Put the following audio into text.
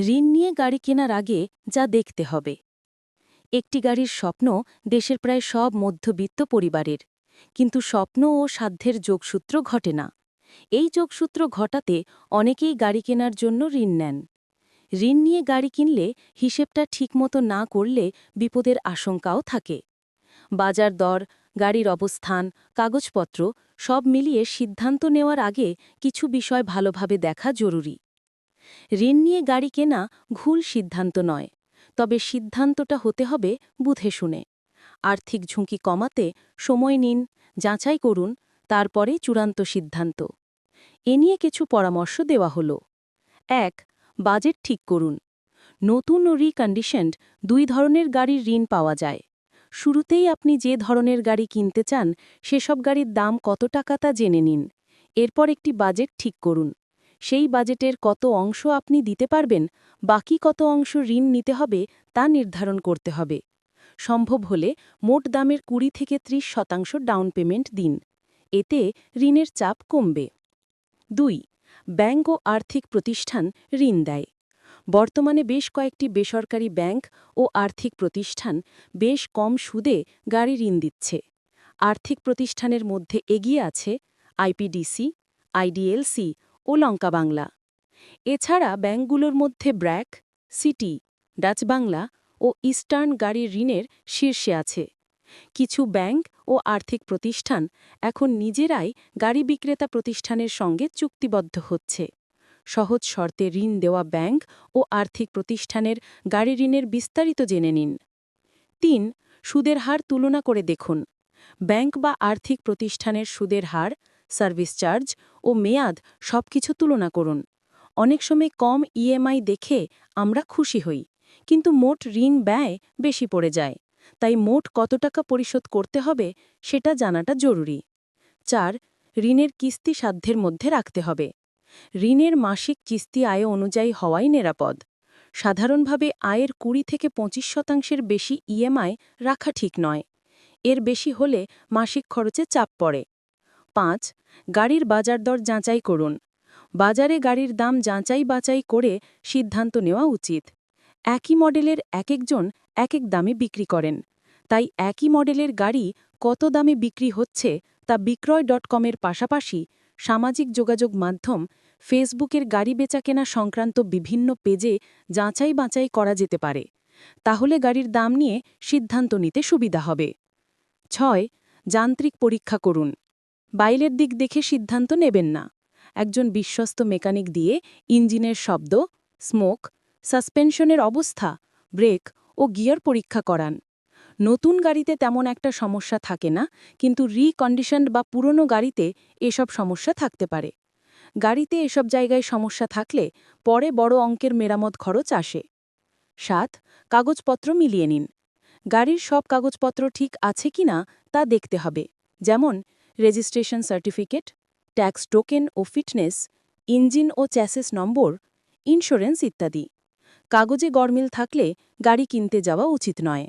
ঋণ নিয়ে গাড়ি কেনার আগে যা দেখতে হবে। একটি গাড়ির স্বপ্ন দেশের প্রায় সব মধ্যবিত্ত পরিবারের, কিন্তু স্বপ্ন ও সাধ্যের যোগসূত্র ঘটে না। এই যোগসূত্র ঘটাতে অনেকেই গাড়ি কেনার জন্য ঋণ নেন। ঋণ নিয়ে গাড়ি কিনলে হিসেবটা ঠিকমতো না করলে বিপদের আশঙ্কাও থাকে। বাজার দর, গাড়ির অবস্থান, কাগজপত্র সব মিলিয়ে সিদ্ধান্ত নেওয়ার আগে কিছু বিষয় ভালোভাবে দেখা জরুরি। ঋণ নিয়ে গাড়ি কেনা ভুল সিদ্ধান্ত নয়, তবে সিদ্ধান্তটা হতে হবে বুঝে শুনে। আর্থিক ঝুঁকি কমাতে সময় নিন, যাচাই করুন, তারপরে চূড়ান্ত সিদ্ধান্ত। এ নিয়ে কিছু পরামর্শ দেওয়া হলো। ১. বাজেট ঠিক করুন। নতুন ও রিকন্ডিশনড দুই ধরনের গাড়ির ঋণ পাওয়া যায়। শুরুতেই আপনি যে ধরনের গাড়ি কিনতে চান সেসব গাড়ির দাম কত টাকা তা জেনে নিন। এরপর একটি বাজেট ঠিক করুন। সেই বাজেটের কত অংশ আপনি দিতে পারবেন, বাকি কত অংশ ঋণ নিতে হবে তা নির্ধারণ করতে হবে। সম্ভব হলে মোট দামের 20 থেকে 30% ডাউন পেমেন্ট দিন। এতে ঋণের চাপ কমবে। ২. ব্যাংক ও আর্থিক প্রতিষ্ঠান ঋণ দেয়। বর্তমানে বেশ কয়েকটি বেসরকারি ব্যাংক ও আর্থিক প্রতিষ্ঠান বেশ কম সুদে গাড়ি ঋণ দিচ্ছে। আর্থিক প্রতিষ্ঠানের মধ্যে এগিয়ে আছে আইপিডিসি, আইডিএলসি ও লঙ্কা বাংলা। এছাড়া ব্যাংকগুলোর মধ্যে ব্র্যাক, সিটি, ডাচ বাংলা ও ইস্টার্ন গাড়ির ঋণের শীর্ষে আছে। কিছু ব্যাংক ও আর্থিক প্রতিষ্ঠান এখন নিজেরাই গাড়ি বিক্রেতা প্রতিষ্ঠানের সঙ্গে চুক্তিবদ্ধ হচ্ছে। সহজ শর্তে ঋণ দেওয়া ব্যাংক ও আর্থিক প্রতিষ্ঠানের গাড়ি ঋণের বিস্তারিত জেনে নিন। ৩. সুদের হার তুলনা করে দেখুন। ব্যাংক বা আর্থিক প্রতিষ্ঠানের সুদের হার, সার্ভিস চার্জ ও মেয়াদ সবকিছু তুলনা করুন। অনেক সময় কম ইএমআই দেখে আমরা খুশি হই, কিন্তু মোট ঋণ ব্যয় বেশি পড়ে যায়। তাই মোট কত টাকা পরিশোধ করতে হবে সেটা জানাটা জরুরি। ৪. ঋণের কিস্তি সাধ্যের মধ্যে রাখতে হবে। ঋণের মাসিক কিস্তি আয় অনুযায়ী হওয়াই নিরাপদ। সাধারণভাবে আয়ের 20 থেকে 25% বেশি ইএমআই রাখা ঠিক নয়। এর বেশি হলে মাসিক খরচে চাপ পড়ে। ৫. গাড়ির বাজার দর যাচাই করুন। বাজারে গাড়ির দাম যাচাই বাছাই করে সিদ্ধান্ত নেওয়া উচিত। একই মডেলের একেকজন একেক দামে বিক্রি করেন, তাই একই মডেলের গাড়ি কত দামে বিক্রি হচ্ছে তা বিক্রয়.com-এর পাশাপাশি সামাজিক যোগাযোগ মাধ্যম ফেসবুকের গাড়ি বেচাকেনা সংক্রান্ত বিভিন্ন পেজে যাচাই বাছাই করা যেতে পারে। তাহলে গাড়ির দাম নিয়ে সিদ্ধান্ত নিতে সুবিধা হবে। ৬. যান্ত্রিক পরীক্ষা করুন। বাইরের দিক দেখে সিদ্ধান্ত নেবেন না। একজন বিশ্বস্ত মেকানিক দিয়ে ইঞ্জিনের শব্দ, স্মোক, সাসপেনশনের অবস্থা, ব্রেক ও গিয়ার পরীক্ষা করান। নতুন গাড়িতে তেমন একটা সমস্যা থাকে না, কিন্তু রিকন্ডিশনড বা পুরনো গাড়িতে এসব সমস্যা থাকতে পারে। গাড়িতে এসব জায়গায় সমস্যা থাকলে পরে বড় অঙ্কের মেরামত খরচ আসে। ৭. কাগজপত্র মিলিয়ে নিন। গাড়ির সব কাগজপত্র ঠিক আছে কিনা তা দেখতে হবে, যেমন রেজিস্ট্রেশন সার্টিফিকেট, ট্যাক্স টোকেন ও ফিটনেস, ইঞ্জিন ও চ্যাসিস নম্বর, ইন্স্যুরেন্স ইত্যাদি। কাগজে গরমিল থাকলে গাড়ি কিনতে যাওয়া উচিত নয়।